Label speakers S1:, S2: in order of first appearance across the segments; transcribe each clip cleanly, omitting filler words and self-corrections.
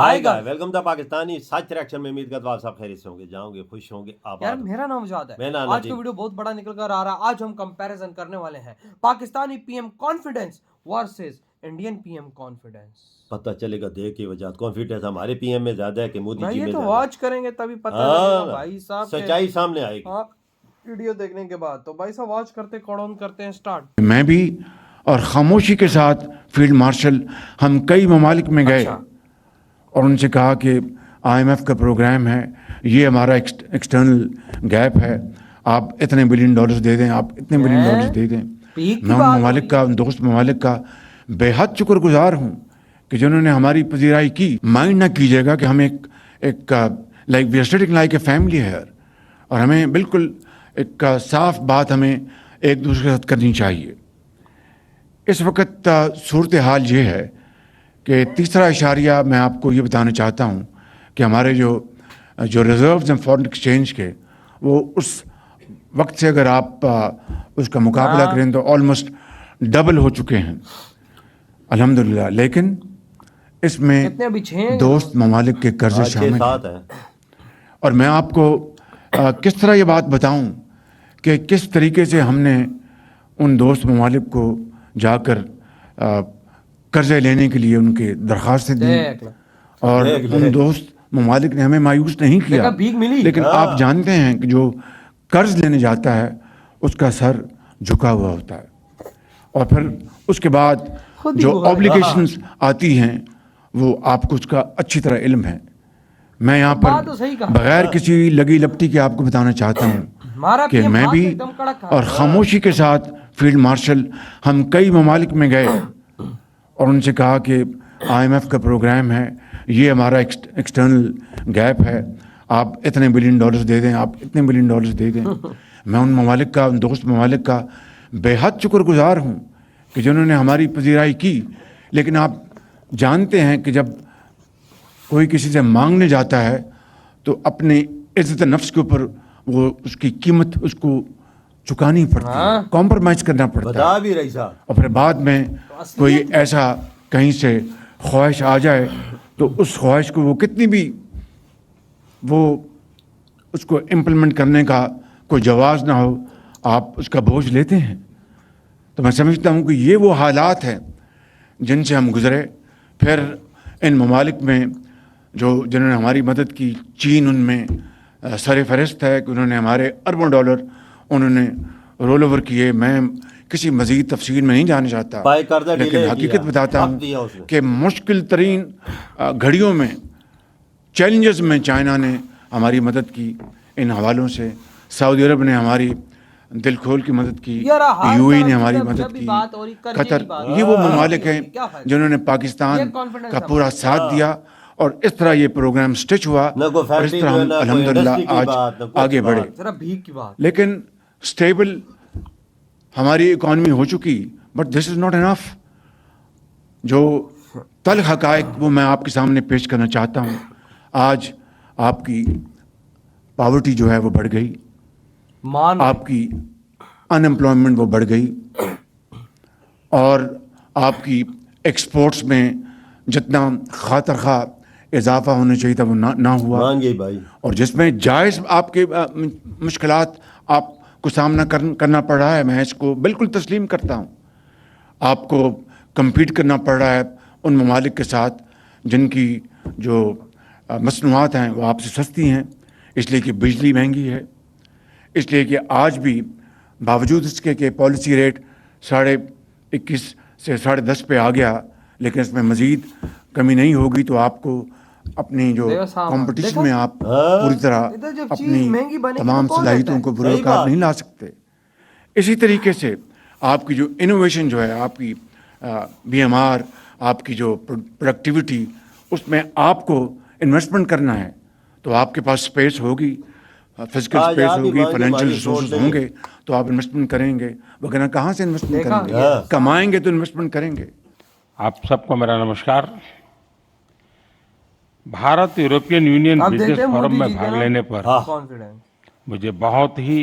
S1: आएगा। Welcome the Pakistani such reaction में। उम्मीद करता हूं आप सब खैरियत से होंगे, जाओगे, खुश होंगे, आबाद।
S2: यार मेरा नाम जाद है।
S1: मेरा
S2: आज का वीडियो बहुत बड़ा निकल कर आ रहा है। आज हम कंपैरिजन करने वाले हैं Pakistani PM confidence versus Indian PM confidence.
S1: पता चलेगा देख के वजह कॉन्फिडेंस हमारे पीएम में ज्यादा है कि मोदी जी
S2: ये
S1: में
S2: तो
S1: ज्यादा
S2: वॉच करेंगे तभी पता लगेगा भाई साहब,
S1: सच्चाई सामने आएगी।
S2: हाँ, वीडियो देखने के बाद। तो भाई साहब वॉच करते हैं स्टार्ट।
S3: मैं भी और खामोशी के साथ फील्ड मार्शल हम कई ममालिक में गए और उनसे कहा कि आईएमएफ का प्रोग्राम है, ये हमारा एक्सटर्नल गैप है, आप इतने बिलियन डॉलर्स दे दें, आप इतने बिलियन डॉलर्स दे दें। मैं उन ममालिक का, उन दोस्त ममालिक का बेहद शुक्रगुजार हूँ कि जिन्होंने हमारी पजीराई की। माइंड ना कीजिएगा कि हम एक like we are sitting like a family है, और हमें बिल्कुल एक साफ बात हमें एक दूसरे के साथ करनी चाहिए। इस वक्त सूरत हाल ये है कि तीसरा इशारिया मैं आपको ये बताना चाहता हूँ कि हमारे जो रिजर्व्स हैं फॉरेन एक्सचेंज के, वो उस वक्त से अगर आप उसका मुकाबला करें तो ऑलमोस्ट डबल हो चुके हैं अल्हम्दुलिल्लाह। लेकिन इसमें दोस्त ममालिक के कर्जे शामिल हैं। और मैं आपको किस तरह ये बात बताऊं कि किस तरीके से हमने उन दोस्त ममालिक को जाकर कर्जे लेने के लिए उनके दरख्वास्तें दी, और उन दोस्त ममालिक ने हमें मायूस नहीं किया। लेकिन आप जानते हैं कि जो कर्ज लेने जाता है उसका सर झुका हुआ होता है, और फिर उसके बाद जो ऑब्लिगेशंस आती हैं वो आपको उसका अच्छी तरह इल्म है। मैं यहाँ पर बगैर किसी लगी लपटी के आपको बताना चाहता हूँ कि मैं भी और खामोशी के साथ फील्ड मार्शल हम कई ममालिक में गए और उनसे कहा कि आईएमएफ का प्रोग्राम है, ये हमारा एक्सटर्नल गैप है, आप इतने बिलियन डॉलर्स दे दें, आप इतने बिलियन डॉलर्स दे दें। मैं उन ममालिक का, उन दोस्त ममालिक का बेहद शुक्रगुजार हूँ कि जिन्होंने हमारी पजीराई की। लेकिन आप जानते हैं कि जब कोई किसी से मांगने जाता है तो अपनी इज्जत नफ्स के ऊपर वो उसकी कीमत उसको चुकानी पड़ती है, कॉम्प्रोमाइज़ करना पड़ता है।
S1: भी रही साहब,
S3: और फिर बाद में कोई ऐसा कहीं से ख्वाहिश आ जाए तो उस ख्वाहिश को वो कितनी भी वो उसको इम्प्लीमेंट करने का कोई जवाज़ ना हो, आप उसका बोझ लेते हैं। तो मैं समझता हूँ कि ये वो हालात हैं जिनसे हम गुज़रे। फिर इन ममालिक में जिन्होंने हमारी मदद की, चीन उनमें सर फहरिस्त है कि उन्होंने हमारे अरबों डॉलर उन्होंने रोल ओवर किए। मैं किसी मज़ीद तफसील में नहीं जाना चाहता, लेकिन हकीकत बताता हूँ कि मुश्किल तरीन घड़ियों में, चैलेंजेस में चाइना ने हमारी मदद की। इन हवालों से सऊदी अरब ने हमारी दिल खोल की मदद की, यूएई ने हमारी मदद की, कतर, ये वो ममालिक हैं जिन्होंने पाकिस्तान का पूरा साथ दिया और इस तरह ये प्रोग्राम स्टिच हुआ और इस तरह हम अल्हम्दुलिल्लाह आज आगे बढ़े। लेकिन स्टेबल हमारी इकॉनमी हो चुकी, but this is not enough. जो तल्ख हक़ाइक़ वो मैं आपके सामने पेश करना चाहता हूँ। आज आपकी पॉवर्टी जो है वो बढ़ गई, आपकी अनएम्प्लॉयमेंट वो बढ़ गई, और आपकी एक्सपोर्ट्स में जितना खातर खा इजाफा होना चाहिए था वो ना हुआ भाई। और जिसमें जायज़ आपके मुश्किलात आपको सामना करना पड़ रहा है, मैं इसको बिल्कुल तस्लीम करता हूँ। आपको कम्पीट करना पड़ रहा है उन ममालिक के साथ जिनकी जो मसनूआत हैं वो आपसे सस्ती हैं, इसलिए कि बिजली महंगी है, इसलिए कि आज भी बावजूद इसके कि पॉलिसी रेट 21.5 से 10.5 पे आ गया, लेकिन इसमें मज़ीद कमी नहीं होगी। तो आपको अपनी जो कंपटीशन में आप पूरी तरह अपनी तमाम सलाहियतों को बुरुकार नहीं ला सकते। इसी तरीके से आपकी जो इनोवेशन जो है, आपकी बीएमआर, आपकी जो प्रोडक्टिविटी, उसमें आपको इन्वेस्टमेंट करना है। तो आपके पास स्पेस होगी, फिजिकल स्पेस होगी, फाइनेंशियल रिसोर्सेज होंगे, तो आप इन्वेस्टमेंट करेंगे। वगैरह कहाँ से इन्वेस्टमेंट करेंगे? कमाएंगे तो इन्वेस्टमेंट करेंगे।
S4: आप सबको मेरा नमस्कार। Bharat European union business forum में भाग लेने पर मुझे बहुत ही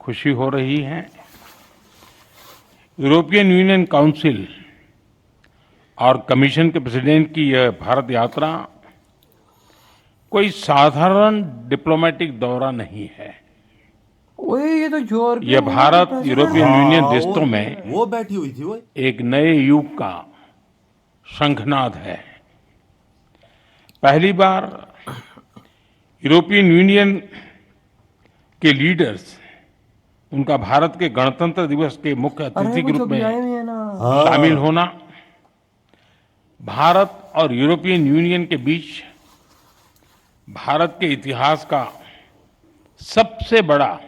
S4: खुशी हो रही है। यूरोपियन यूनियन काउंसिल और कमीशन के प्रेसिडेंट की यह भारत यात्रा कोई साधारण डिप्लोमेटिक दौरा नहीं है।
S2: ओए ये तो
S4: ये भारत यूरोपियन यूनियन रिश्तों में
S1: वो बैठी हुई थी वो।
S4: एक नए युग का शंखनाद है। पहली बार यूरोपियन यूनियन के लीडर्स, उनका भारत के गणतंत्र दिवस के मुख्य अतिथि के रूप में शामिल होना, भारत और यूरोपियन यूनियन के बीच भारत के इतिहास का सबसे बड़ा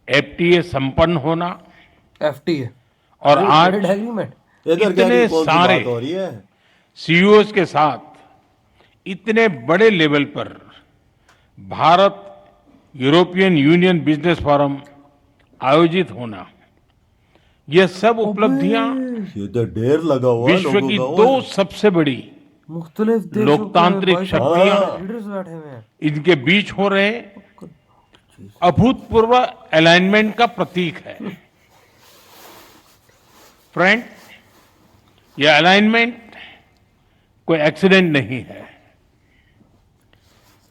S4: एफटीए संपन्न होना,
S2: एफटीए
S4: और आज
S2: एग्रीमेंट,
S4: इतने सारे सीईओज के साथ इतने बड़े लेवल पर Bharat European union business forum आयोजित होना, ये सब उपलब्धियां
S1: ये तो ढेर लगा हुआ
S4: विश्व की दो सबसे बड़ी
S2: मुख्तलिफ देशों
S4: लोकतांत्रिक
S2: के
S4: शक्तियां
S2: लीडर्स बैठे हुए हैं।
S4: इनके बीच हो रहे अभूतपूर्व अलाइनमेंट का प्रतीक है। फ्रेंड, यह अलाइनमेंट कोई एक्सीडेंट नहीं है।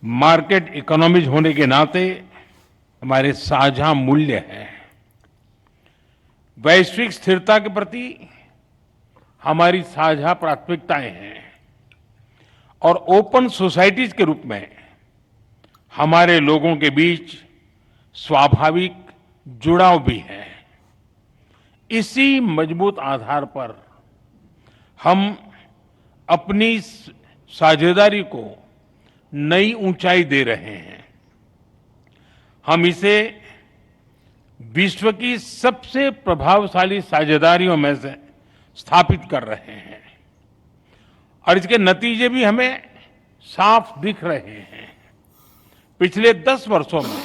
S4: मार्केट इकोनॉमीज होने के नाते हमारे साझा मूल्य हैं। वैश्विक स्थिरता के प्रति हमारी साझा प्राथमिकताएं हैं और ओपन सोसाइटीज के रूप में हमारे लोगों के बीच स्वाभाविक जुड़ाव भी है। इसी मजबूत आधार पर हम अपनी साझेदारी को नई ऊंचाई दे रहे हैं। हम इसे विश्व की सबसे प्रभावशाली साझेदारियों में से स्थापित कर रहे हैं और इसके नतीजे भी हमें साफ दिख रहे हैं। पिछले 10 वर्षों में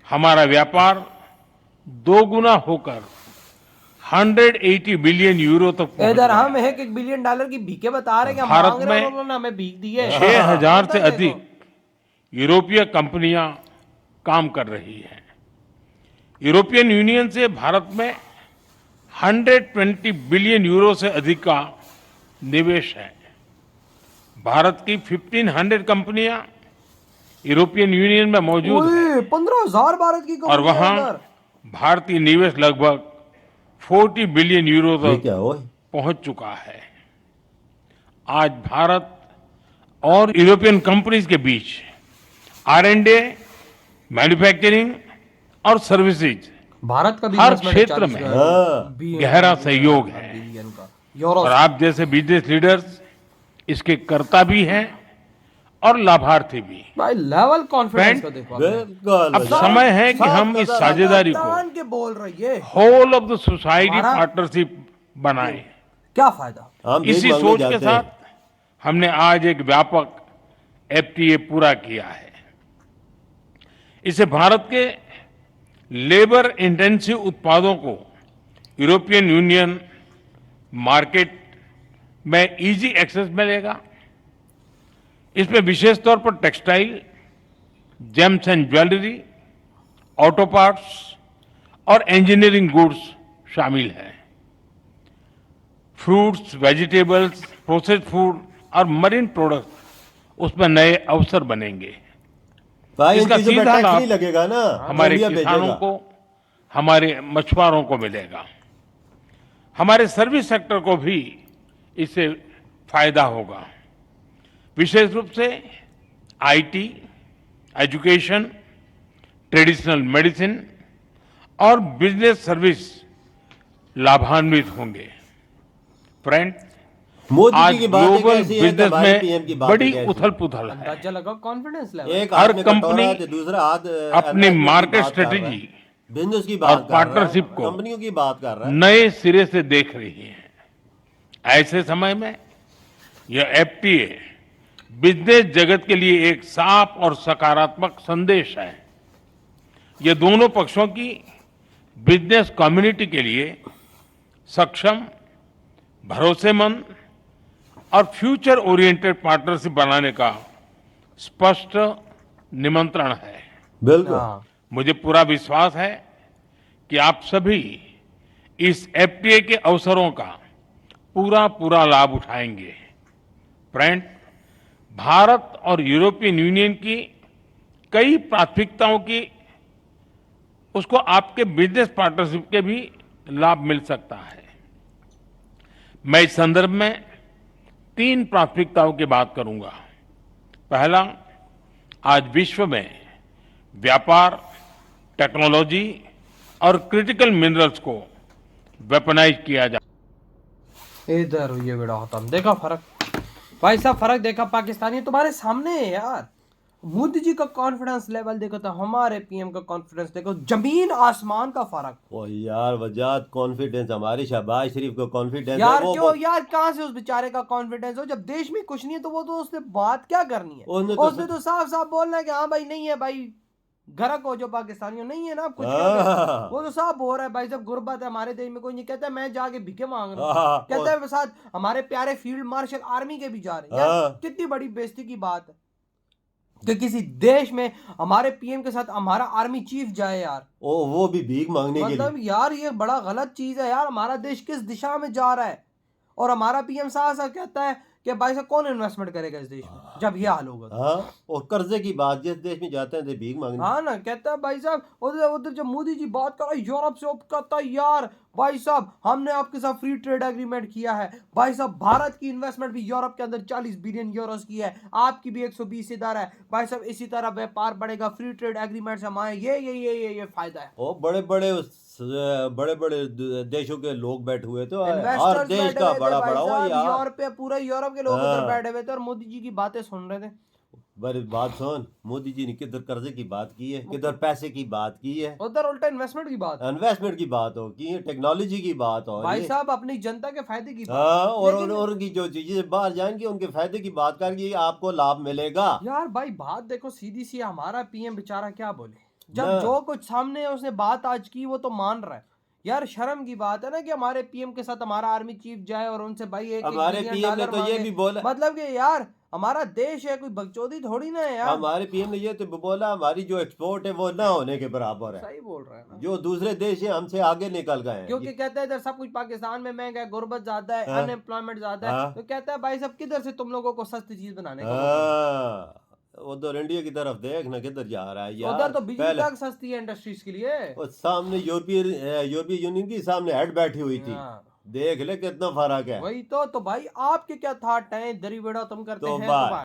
S4: हमारा व्यापार 2 गुना होकर 180 बिलियन यूरो तक पहुंच
S2: इधर
S4: गया।
S2: हम $1 बिलियन की भीखे बता रहे हैं कि
S4: भारत
S2: मांग रहे हैं,
S4: में
S2: उन्होंने हमें भीख दी है।
S4: 6000 से अधिक यूरोपीय कंपनियां काम कर रही हैं। यूरोपियन यूनियन से भारत में 120 बिलियन यूरो से अधिक का निवेश है। भारत की 1500 कंपनियां यूरोपियन यूनियन में मौजूद है
S2: 15,000 भारत की
S4: और वहां भारतीय निवेश लगभग 40 बिलियन यूरो तक
S1: क्या हो
S4: पहुंच चुका है। आज भारत और यूरोपियन कंपनीज के बीच R&D, मैन्युफैक्चरिंग और सर्विसेज
S2: भारत का
S4: हर क्षेत्र में गहरा सहयोग है
S2: यूरो
S4: और आप जैसे बिजनेस लीडर्स इसके कर्ता भी हैं और लाभार्थी भी।
S2: भाई लेवल कॉन्फिडेंस को देखो
S1: बिल्कुल
S4: अब समय है कि हम इस साझेदारी को
S2: तान के बोल रही है।
S4: होल ऑफ द सोसाइटी
S2: हमारा-
S4: पार्टनरशिप बनाएं।
S2: क्या फायदा?
S1: हम भीख
S4: इसी
S1: मांगने
S4: सोच के
S1: जाते हैं।
S4: साथ हमने आज एक व्यापक एफटीए पूरा किया है। इसे भारत के लेबर इंटेंसिव उत्पादों को यूरोपियन यूनियन मार्केट में इजी एक्सेस मिलेगा। इसमें विशेष तौर पर textile, James and jewellery, auto parts और इंजीनियरिंग गुड्स शामिल हैं। फ्रूट्स, वेजिटेबल्स, प्रोसेस्ड फूड और मरीन प्रोडक्ट्स उसमें नए अवसर बनेंगे।
S1: भाई इन
S4: इसका
S1: चीजों पे
S4: सीधा
S1: टैक्स
S4: लाभ
S1: नहीं लगेगा ना,
S4: हमारे
S1: इंडिया
S4: किसानों
S1: भेजेगा।
S4: को, हमारे मछुआरों को मिलेगा। हमारे सर्विस सेक्टर को भी इससे फायदा होगा। विशेष रूप से आईटी, एजुकेशन, ट्रेडिशनल मेडिसिन और बिजनेस सर्विस लाभान्वित होंगे। फ्रेंड,
S1: मोदी
S4: आज
S1: जी की बात
S4: ग्लोबल
S1: ऐसी है,
S4: बिजनेस
S1: हमारे PM की
S4: में
S1: बात
S4: बड़ी
S1: कैसी है?
S4: उथल पुथल है।
S2: अंदाजा लगाओ कॉन्फिडेंस लेवल।
S1: एक
S4: हर
S1: हाथ में कटोरा
S4: कंपनी
S1: है तो दूसरा हाथ
S4: अपनी
S1: investment की
S4: मार्केट
S1: बात कर रहा है,
S4: स्ट्रेटेजी
S1: बिजनेस की
S4: और
S1: बात कर रहा है,
S4: पार्टनरशिप को
S1: कंपनियों की बात कर रहा है।
S4: नए सिरे से देख रही है। ऐसे समय में यह एफटीए बिजनेस जगत के लिए एक साफ और सकारात्मक संदेश है। यह दोनों पक्षों की बिजनेस कम्युनिटी के लिए सक्षम, भरोसेमंद और फ्यूचर ओरिएंटेड पार्टनरशिप बनाने का स्पष्ट निमंत्रण है।
S1: बिल्कुल
S2: हाँ।
S4: मुझे पूरा विश्वास है कि आप सभी इस एफटीए के अवसरों का पूरा लाभ उठाएंगे। फ्रेंड, भारत और यूरोपियन यूनियन की कई प्राथमिकताओं की उसको आपके बिजनेस पार्टनरशिप के भी लाभ मिल सकता है। मैं इस संदर्भ में 3 प्राथमिकताओं की बात करूंगा। पहला, आज विश्व में व्यापार, टेक्नोलॉजी और क्रिटिकल मिनरल्स को वेपनाइज किया जा
S2: इधर ये बेड़ा होता देखा फर्क भाई साहब, फर्क देखा। पाकिस्तानी तुम्हारे सामने है यार। मोदी जी का कॉन्फिडेंस लेवल देखो तो हमारे पीएम का कॉन्फिडेंस देखो, जमीन आसमान का फर्क।
S1: ओ यार वजात कॉन्फिडेंस हमारी शहबाज शरीफ को कॉन्फिडेंस
S2: यार
S1: है
S2: क्यों यार, कहाँ से उस बेचारे का कॉन्फिडेंस हो? जब देश में कुछ नहीं है तो वो तो उससे बात क्या करनी है? उसने तो साफ साफ बोलना है कि हाँ भाई नहीं है भाई, गरक हो जो पाकिस्तानियों नहीं है ना कुछ। वो तो साफ हो रहा है भाई, जब गुर्बत है हमारे देश में, कोई नहीं कहता मैं जाके भिखे मांग रहा हूँ, कहता है साथ हमारे प्यारे फील्ड मार्शल आर्मी के भी जा रहे हैं। यार कितनी बड़ी बेइज्जती की बात है कि किसी देश में हमारे पीएम के साथ हमारा आर्मी चीफ जाए यार।
S1: ओ वो भी भीख मांगने के लिए।
S2: मतलब यार ये बड़ा गलत चीज है यार। हमारा देश किस दिशा में जा रहा है और हमारा पीएम साफ साफ कहता है कि भाई साहब कौन इन्वेस्टमेंट करेगा इस देश में जब ये हाल होगा।
S1: हाँ, और कर्जे की बात, जिस देश में जाते हैं तो भीख मांगने।
S2: हाँ ना, कहता है भाई साहब उधर उधर जब मोदी जी बात कर रहा है यूरोप से, कहता है यार भाई साहब हमने आपके साथ फ्री ट्रेड एग्रीमेंट किया है। भाई साहब भारत की इन्वेस्टमेंट भी यूरोप के अंदर 40 बिलियन यूरोस की है, आपकी भी 120 इधर है। भाई साहब इसी तरह व्यापार बढ़ेगा, फ्री ट्रेड एग्रीमेंट से हमारे ये फायदा है।
S1: ओ बड़े बड़े देशों के लोग बैठे हुए थे, हर
S2: इन्वेस्टर्स
S1: देश
S2: बैठे
S1: का
S2: हुए थे
S1: बड़ा
S2: भाई
S1: बड़ा हो
S2: साहब,
S1: यार।
S2: यूरोप पे पूरे यूरोप के लोग उधर
S1: हाँ।
S2: बैठे हुए थे और मोदी जी की बातें सुन रहे थे।
S1: बड़ी बात सुन, मोदी जी ने किधर कर्जे की बात की है, किधर पैसे की बात की है,
S2: उधर उल्टा इन्वेस्टमेंट की बात।
S1: इन्वेस्टमेंट की बात हो की है, टेक्नोलॉजी की बात हो
S2: भाई
S1: रही है।
S2: साहब अपनी जनता के फायदे की बात।
S1: हाँ, और
S2: लेकिन-
S1: उनकी जो चीजें बाहर जाएंगी उनके फायदे की बात करेंगे, आपको लाभ मिलेगा।
S2: यार भाई बात देखो सीधी सी, हमारा पीएम बेचारा क्या बोले जब
S1: ना।
S2: जो कुछ सामने है उसने बात आज की वो तो मान रहा है। यार शर्म की बात है ना कि हमारे पीएम के साथ हमारा आर्मी चीफ जाए और उनसे भाई एक
S1: हमारे पीएम ने तो ये भी बोला,
S2: मतलब कि यार हमारा देश है, कोई बकचोदी थोड़ी ना है यार।
S1: हमारे पीएम ने ये तो बोला हमारी जो एक्सपोर्ट है वो ना होने के बराबर है।
S2: सही बोल रहा है ना,
S1: जो दूसरे देश है हमसे आगे निकल गए हैं।
S2: क्योंकि कहता है इधर सब कुछ पाकिस्तान में महंगा है, गुर्बत ज्यादा है,
S1: हाँ।
S2: अनएम्प्लॉयमेंट ज्यादा है,
S1: हाँ।
S2: तो कहता है भाई साहब किधर से तुम लोगों को सस्ती चीज बनाने का मौका
S1: हाँ, उधर इंडिया की तरफ देख ना किधर जा रहा है
S2: मिले?
S1: यार।
S2: उधर तो बिजली
S1: पहले
S2: तक सस्ती है इंडस्ट्रीज के लिए।
S1: और सामने यूरोपीय यूनियन की सामने हेड बैठी हुई थी,
S2: हाँ।
S1: देख ले कितना फर्क है।
S2: वही तो भाई आपके क्या था टाइम दरी बेड़ा तुम करते
S1: तो
S2: हैं
S1: बात-
S2: तो